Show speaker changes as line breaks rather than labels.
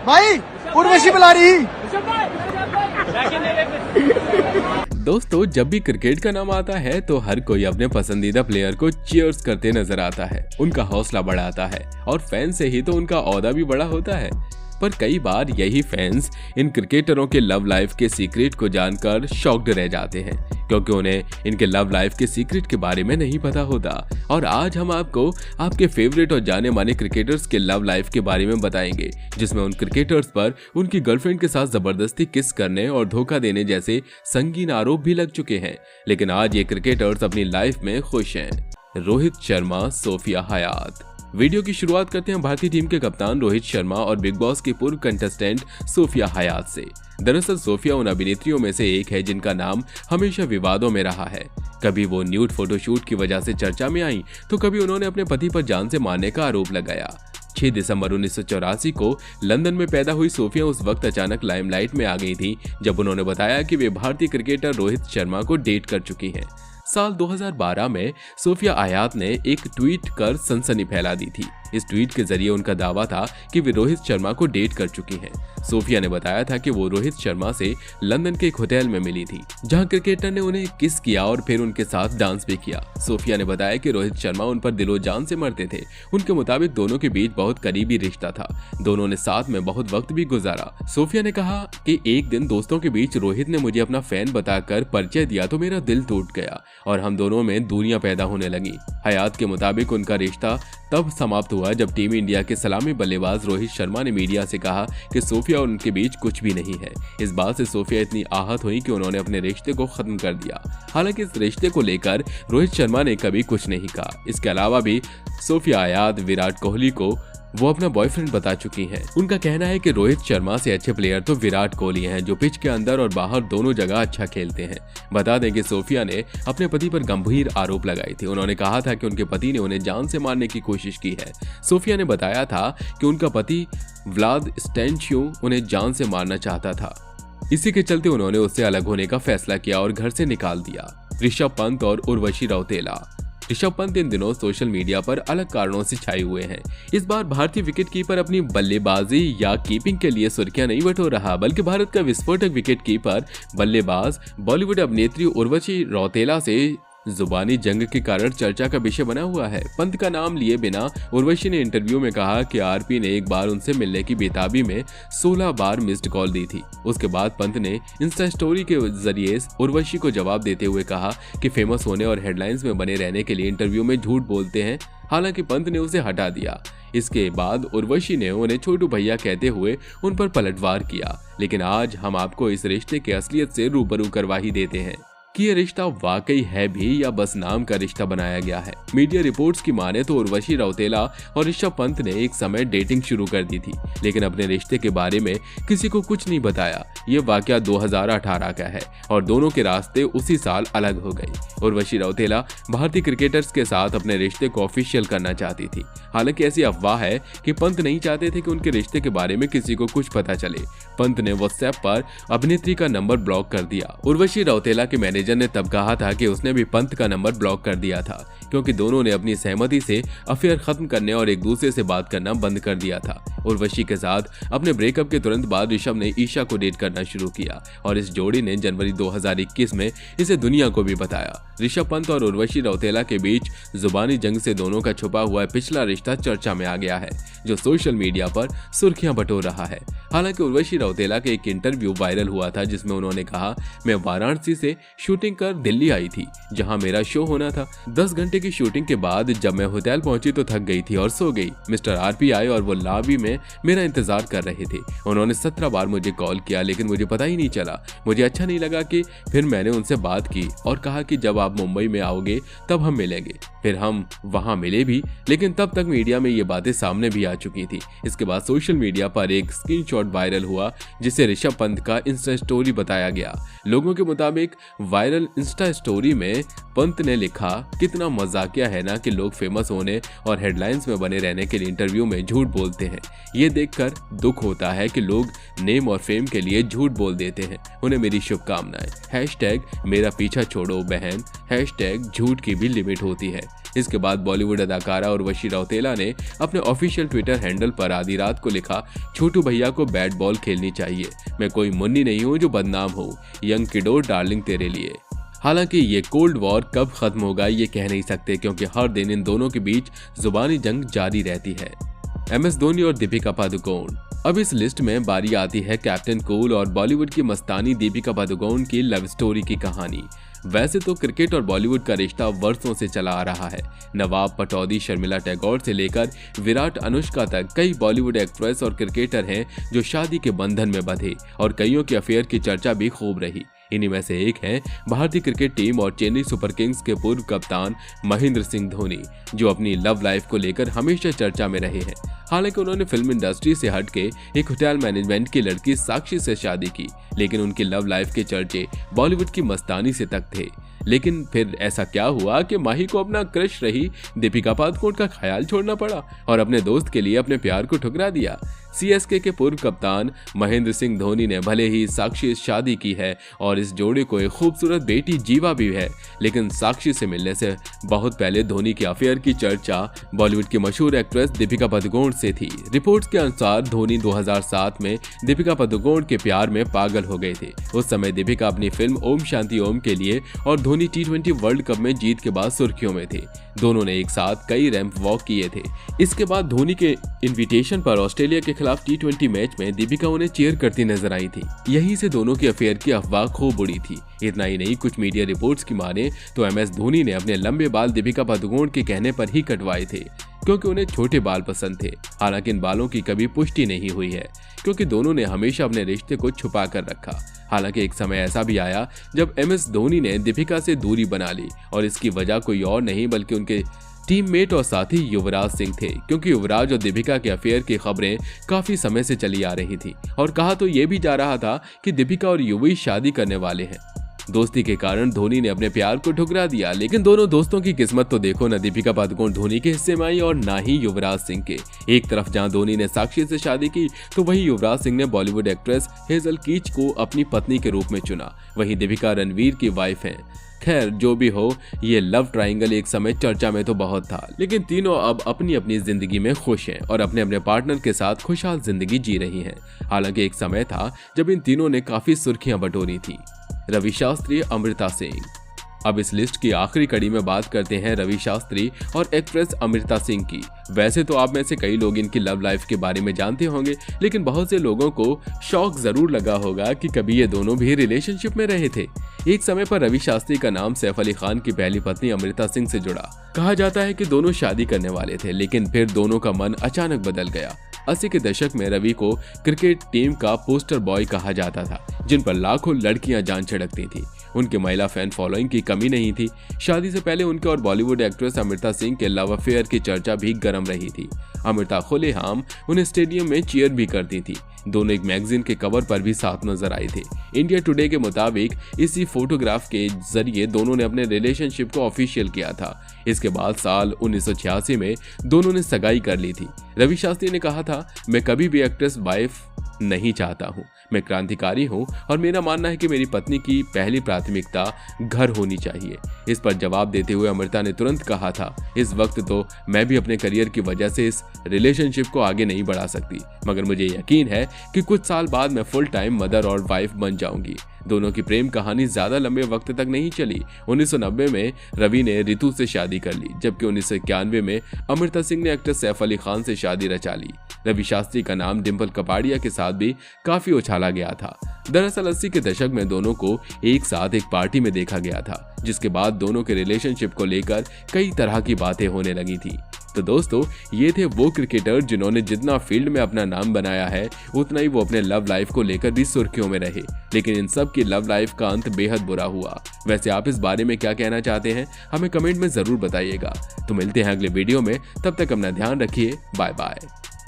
भाई उर्वशी बुला रही।
दोस्तों, जब भी क्रिकेट का नाम आता है तो हर कोई अपने पसंदीदा प्लेयर को चीयर्स करते नजर आता है, उनका हौसला बढ़ाता है और फैन से ही तो उनका ओहदा भी बड़ा होता है। पर कई बार यही फैंस इन क्रिकेटरों के लव लाइफ के सीक्रेट को जानकर शॉक्ड रह जाते हैं, क्योंकि उन्हें इनके लव लाइफ के सीक्रेट के बारे में नहीं पता होता। और आज हम आपको आपके फेवरेट और जाने माने क्रिकेटर्स के लव लाइफ के बारे में बताएंगे, जिसमें उन क्रिकेटर्स पर उनकी गर्लफ्रेंड के साथ जबरदस्ती किस करने और धोखा देने जैसे संगीन आरोप भी लग चुके हैं। लेकिन आज ये क्रिकेटर्स अपनी लाइफ में खुश हैं। रोहित शर्मा, सोफिया हयात। वीडियो की शुरुआत करते हैं भारतीय टीम के कप्तान रोहित शर्मा और बिग बॉस की पूर्व कंटेस्टेंट सोफिया हयात से। दरअसल सोफिया उन अभिनेत्रियों में से एक है जिनका नाम हमेशा विवादों में रहा है। कभी वो न्यूड फोटोशूट की वजह से चर्चा में आई, तो कभी उन्होंने अपने पति पर जान से मारने का आरोप लगाया। 6 दिसंबर 1984 को लंदन में पैदा हुई सोफिया उस वक्त अचानक लाइमलाइट में आ गई थी जब उन्होंने बताया कि वे भारतीय क्रिकेटर रोहित शर्मा को डेट कर चुकी हैं। साल 2012 में सोफिया हयात ने एक ट्वीट कर सनसनी फैला दी थी। इस ट्वीट के जरिए उनका दावा था कि वे रोहित शर्मा को डेट कर चुकी हैं। सोफिया ने बताया था कि वो रोहित शर्मा से लंदन के एक होटल में मिली थी, जहां क्रिकेटर ने उन्हें किस किया और फिर उनके साथ डांस भी किया। सोफिया ने बताया कि रोहित शर्मा उन पर दिलो जान से मरते थे। उनके मुताबिक दोनों के बीच बहुत करीबी रिश्ता था, दोनों ने साथ में बहुत वक्त भी गुजारा। सोफिया ने कहा कि एक दिन दोस्तों के बीच रोहित ने मुझे अपना फैन बताकर परिचय दिया तो मेरा दिल टूट गया और हम दोनों में दूरियां पैदा होने लगी। हयात के मुताबिक उनका रिश्ता तब समाप्त हुआ जब टीम इंडिया के सलामी बल्लेबाज रोहित शर्मा ने मीडिया से कहा कि सोफिया और उनके बीच कुछ भी नहीं है। इस बात से सोफिया इतनी आहत हुई कि उन्होंने अपने रिश्ते को खत्म कर दिया। हालांकि इस रिश्ते को लेकर रोहित शर्मा ने कभी कुछ नहीं कहा। इसके अलावा भी सोफिया हयात विराट कोहली को वो अपना बॉयफ्रेंड बता चुकी हैं। उनका कहना है कि रोहित शर्मा से अच्छे प्लेयर तो विराट कोहली हैं, जो पिच के अंदर और बाहर दोनों जगह अच्छा खेलते हैं। बता दें कि सोफिया ने अपने पति पर गंभीर आरोप लगाए थे। उन्होंने कहा था कि उनके पति ने उन्हें जान से मारने की कोशिश की है। सोफिया ने बताया था कि उनका पति व्लाद स्टैंशियो उन्हें जान से मारना चाहता था। इसी के चलते उन्होंने उससे अलग होने का फैसला किया और घर से निकाल दिया। ऋषभ पंत और उर्वशी रौतेला। ऋषभ पंत इन दिनों सोशल मीडिया पर अलग कारणों से छाए हुए हैं। इस बार भारतीय विकेटकीपर अपनी बल्लेबाजी या कीपिंग के लिए सुर्खियां नहीं बटोर रहा, बल्कि भारत का विस्फोटक विकेटकीपर बल्लेबाज बॉलीवुड अभिनेत्री उर्वशी रौतेला से जुबानी जंग के कारण चर्चा का विषय बना हुआ है। पंत का नाम लिए बिना उर्वशी ने इंटरव्यू में कहा कि आरपी ने एक बार उनसे मिलने की बेताबी में 16 बार मिस्ड कॉल दी थी। उसके बाद पंत ने इंस्टा स्टोरी के जरिए उर्वशी को जवाब देते हुए कहा कि फेमस होने और हेडलाइंस में बने रहने के लिए इंटरव्यू में झूठ बोलते हैं। हालांकि पंत ने उसे हटा दिया। इसके बाद उर्वशी ने उन्हें छोटू भैया कहते हुए उन पर पलटवार किया। लेकिन आज हम आपको इस रिश्ते की असलियत से रूबरू करवा ही देते हैं कि ये रिश्ता वाकई है भी या बस नाम का रिश्ता बनाया गया है। मीडिया रिपोर्ट्स की माने तो उर्वशी रौतेला और ऋषभ पंत ने एक समय डेटिंग शुरू कर दी थी, लेकिन अपने रिश्ते के बारे में किसी को कुछ नहीं बताया। ये वाकया 2018 का है और दोनों के रास्ते उसी साल अलग हो गए। उर्वशी रौतेला भारतीय क्रिकेटर्स के साथ अपने रिश्ते को ऑफिशियल करना चाहती थी। हालांकि ऐसी अफवाह है कि पंत नहीं चाहते थे कि उनके रिश्ते के बारे में किसी को कुछ पता चले। पंत ने व्हाट्सएप पर अभिनेत्री का नंबर ब्लॉक कर दिया। उर्वशी रौतेला के मैनेजर ने तब कहा था कि उसने भी पंत का नंबर ब्लॉक कर दिया था, क्योंकि दोनों ने अपनी सहमति से अफेयर खत्म करने और एक दूसरे से बात करना बंद कर दिया था। उर्वशी के साथ अपने ब्रेकअप के तुरंत बाद ऋषभ ने ईशा को डेट करना शुरू किया और इस जोड़ी ने जनवरी 2021 में इसे दुनिया को भी बताया। ऋषभ पंत और उर्वशी रौतेला के बीच जुबानी जंग से दोनों का छुपा हुआ पिछला रिश्ता चर्चा में आ गया है, जो सोशल मीडिया पर सुर्खियां बटोर रहा है। हालांकि उर्वशी रौतेला का एक इंटरव्यू वायरल हुआ था जिसमें उन्होंने कहा, मैं वाराणसी से शूटिंग कर दिल्ली आई थी जहां मेरा शो होना था। 10 घंटे की शूटिंग के बाद जब मैं होटल पहुंची तो थक गई थी और सो गई। मिस्टर आरपी आए और वो लॉबी में मेरा इंतजार कर रहे थे। उन्होंने 17 बार मुझे कॉल किया, लेकिन मुझे पता ही नहीं चला। मुझे अच्छा नहीं लगा कि फिर मैंने उनसे बात की और कहा कि जब आप मुंबई में आओगे तब हम मिलेंगे। फिर हम वहां मिले भी, लेकिन तब तक मीडिया में ये बातें सामने भी आ चुकी थी। इसके बाद सोशल मीडिया पर एक स्क्रीनशॉट वायरल हुआ जिसे ऋषभ पंत का इंस्टा स्टोरी बताया गया। लोगों के मुताबिक वायरल इंस्टा स्टोरी में पंत ने लिखा, कितना मजाकिया है ना कि लोग फेमस होने और हेडलाइंस में बने रहने के लिए इंटरव्यू में झूठ बोलते हैं। ये देखकर दुख होता है कि लोग नेम और फेम के लिए झूठ बोल देते हैं। उन्हें मेरी शुभकामनाएं। #मेरा पीछा छोड़ो बहन। #झूठ की भी लिमिट होती है। इसके बाद बॉलीवुड अदाकारा उर्वशी रौतेला ने अपने ऑफिशियल ट्विटर हैंडल पर आधी रात को लिखा, छोटू भैया को बैट बॉल खेलनी चाहिए। मैं कोई मुन्नी नहीं हूँ जो बदनाम हो। यंग किडो डार्लिंग तेरे लिए। हालांकि ये कोल्ड वॉर कब खत्म होगा ये कह नहीं सकते, क्योंकि हर दिन इन दोनों के बीच जुबानी जंग जारी रहती है। MS धोनी और दीपिका पादुकोण। अब इस लिस्ट में बारी आती है कैप्टन कूल और बॉलीवुड की मस्तानी दीपिका पादुकोण की लव स्टोरी की कहानी। वैसे तो क्रिकेट और बॉलीवुड का रिश्ता वर्षों से चला आ रहा है। नवाब पटौदी, शर्मिला टैगोर से लेकर विराट, अनुष्का तक कई बॉलीवुड एक्ट्रेस और क्रिकेटर हैं जो शादी के बंधन में बंधे, और कईयों के अफेयर की चर्चा भी खूब रही। इन्हीं में से एक है भारतीय क्रिकेट टीम और चेन्नई सुपर किंग्स के पूर्व कप्तान महेंद्र सिंह धोनी, जो अपनी लव लाइफ को लेकर हमेशा चर्चा में रहे हैं। हालांकि उन्होंने फिल्म इंडस्ट्री से हटके एक होटल मैनेजमेंट की लड़की साक्षी से शादी की, लेकिन उनकी लव लाइफ के चर्चे बॉलीवुड की मस्तानी से तक थे। लेकिन फिर ऐसा क्या हुआ कि माही को अपना क्रश रही दीपिका पादुकोण का ख्याल छोड़ना पड़ा और अपने दोस्त के लिए अपने प्यार को ठुकरा दिया। CSK के पूर्व कप्तान महेंद्र सिंह धोनी ने भले ही साक्षी से शादी की है और इस जोड़े को एक खूबसूरत बेटी जीवा भी है, लेकिन साक्षी से मिलने से बहुत पहले धोनी के अफेयर की चर्चा बॉलीवुड की मशहूर एक्ट्रेस दीपिका पादुकोण से थी। रिपोर्ट्स के अनुसार धोनी 2007 में दीपिका पादुकोण के प्यार में पागल हो गए थे। उस समय दीपिका अपनी फिल्म ओम शांति ओम के लिए और धोनी T20 वर्ल्ड कप में जीत के बाद सुर्खियों में थे। दोनों ने एक साथ कई रैंप वॉक किए थे। इसके बाद धोनी के इनविटेशन पर ऑस्ट्रेलिया के खिलाफ T20 मैच में दीपिका उन्हें चीयर करती नजर आई थी। यहीं से दोनों के अफेयर की अफवाह खूब उड़ी थी। इतना ही नहीं, कुछ मीडिया रिपोर्ट्स की माने तो MS धोनी ने अपने लंबे बाल दीपिका पादुकोण के कहने पर ही कटवाए थे, क्योंकि उन्हें छोटे बाल पसंद थे। हालांकि इन बालों की कभी पुष्टि नहीं हुई है, क्योंकि दोनों ने हमेशा अपने रिश्ते को छुपा कर रखा। हालांकि एक समय ऐसा भी आया जब MS धोनी ने दीपिका से दूरी बना ली, और इसकी वजह कोई और नहीं बल्कि उनके टीममेट और साथी युवराज सिंह थे, क्योंकि युवराज और दीपिका के अफेयर की खबरें काफी समय से चली आ रही थी और कहा तो ये भी जा रहा था कि दीपिका और युवी शादी करने वाले हैं। दोस्ती के कारण धोनी ने अपने प्यार को ठुकरा दिया, लेकिन दोनों दोस्तों की किस्मत तो देखो, न दीपिका पादुकोण धोनी के हिस्से में आई और ना ही युवराज सिंह के। एक तरफ जहां धोनी ने साक्षी से शादी की, तो वहीं युवराज सिंह ने बॉलीवुड एक्ट्रेस हेजल कीच को अपनी पत्नी के रूप में चुना। वहीं दीपिका रणवीर की वाइफ हैं। खैर जो भी हो, ये लव ट्रायंगल एक समय चर्चा में तो बहुत था, लेकिन तीनों अब अपनी अपनी जिंदगी में खुश हैं और अपने अपने पार्टनर के साथ खुशहाल जिंदगी जी रही हैं। हालांकि एक समय था जब इन तीनों ने काफी सुर्खियां बटोरी थी। रवि शास्त्री, अमृता सिंह। अब इस लिस्ट की आखिरी कड़ी में बात करते हैं रवि शास्त्री और एक्ट्रेस अमृता सिंह की। वैसे तो आप में से कई लोग इनकी लव लाइफ के बारे में जानते होंगे, लेकिन बहुत से लोगों को शौक जरूर लगा होगा कि कभी ये दोनों भी रिलेशनशिप में रहे थे। एक समय पर रवि शास्त्री का नाम सैफ अली खान की पहली पत्नी अमृता सिंह से जुड़ा। कहा जाता है कि दोनों शादी करने वाले थे, लेकिन फिर दोनों का मन अचानक बदल गया। 80 के दशक में रवि को क्रिकेट टीम का पोस्टर बॉय कहा जाता था, जिन पर लाखों लड़कियां जान छिड़कती थी। उनके महिला फैन फॉलोइंग की कमी नहीं थी। शादी से पहले उनके और बॉलीवुड एक्ट्रेस अमृता सिंह के लव अफेयर की चर्चा भी गर्म रही थी। अमृता खुलेआम उन्हें स्टेडियम में चीयर भी करती थी। दोनों एक मैगजीन के कवर पर भी साथ नजर आए थे। इंडिया टुडे के मुताबिक इसी फोटोग्राफ के जरिए दोनों ने अपने रिलेशनशिप को ऑफिशियल किया था। इसके बाद साल 1986 में दोनों ने सगाई कर ली थी। रवि शास्त्री ने कहा था, मैं कभी भी एक्ट्रेस वाइफ नहीं चाहता हूँ। मैं क्रांतिकारी हूँ और मेरा मानना है कि मेरी पत्नी की पहली प्राथमिकता घर होनी चाहिए। इस पर जवाब देते हुए अमृता ने तुरंत कहा था, इस वक्त तो मैं भी अपने करियर की वजह से इस रिलेशनशिप को आगे नहीं बढ़ा सकती, मगर मुझे यकीन है कि कुछ साल बाद मैं फुल टाइम मदर और वाइफ बन जाऊंगी। दोनों की प्रेम कहानी ज्यादा लंबे वक्त तक नहीं चली। 1990 में रवि ने रितु से शादी कर ली, जबकि 1991 में अमृता सिंह ने एक्टर सैफ अली खान से शादी रचा ली। रवि शास्त्री का नाम डिम्पल कपाड़िया के साथ भी काफी उछाला गया था। दरअसल 80 के दशक में दोनों को एक साथ एक पार्टी में देखा गया था, जिसके बाद दोनों के रिलेशनशिप को लेकर कई तरह की बातें होने लगी थी। तो दोस्तों, ये थे वो क्रिकेटर जिन्होंने जितना फील्ड में अपना नाम बनाया है, उतना ही वो अपने लव लाइफ को लेकर भी सुर्खियों में रहे। लेकिन इन सब की लव लाइफ का अंत बेहद बुरा हुआ। वैसे आप इस बारे में क्या कहना चाहते हैं, हमें कमेंट में जरूर बताइएगा। तो मिलते हैं अगले वीडियो में, तब तक अपना ध्यान रखिए। Bye bye.